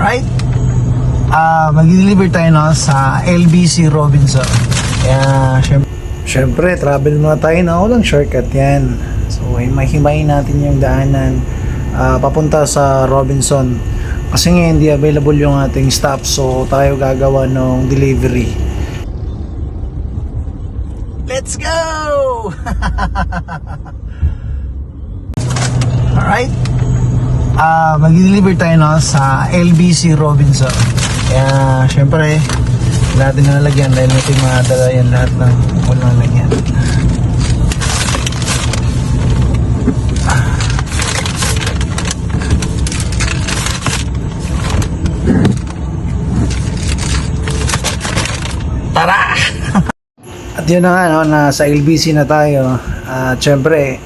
Alright, mag-deliver tayo no, sa LBC Robinson. Kaya syempre travel muna tayo na, walang shortcut yan. So himay-himayin natin yung daanan papunta sa Robinson. Kasi nga hindi available yung ating stop, so tayo gagawa ng delivery. Let's go! Alright, mag-deliver tayo no, sa LBC Robinson. Kaya syempre natin na nalagyan dahil natin madala yan lahat ng walang nalagyan. Tara! At yun na nga no, nasa LBC na tayo. At syempre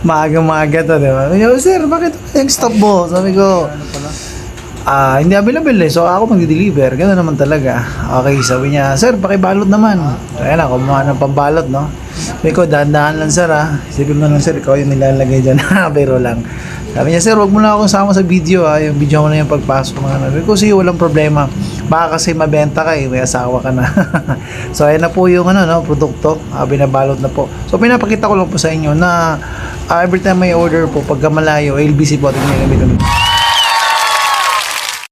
maaga to, diba? Sir, bakit yung stop mo? Sabi ko, hindi available eh. So ako mag-deliver. Gano'n naman talaga. Okay, sabi niya, sir, pakibalot naman. So ayan na, kumuha ng pambalot, no? Sabi ko, dahan-dahan lang sir ha. Isipin mo lang sir, ikaw yung nilalagay dyan. Pero lang. Sabi niya, sir, wag mo na akong sama sa video ha. Yung video mo na yung pagpasok mga ano. Sabi ko, sige, walang problema. Baka kasi mabenta ka eh. May asawa ka na. So ayan na po yung ano, no, produkto. Binabalot na po. So pinapakita ko lang po sa inyo na every time may order po, pagka malayo, LBC po ating may gamitin.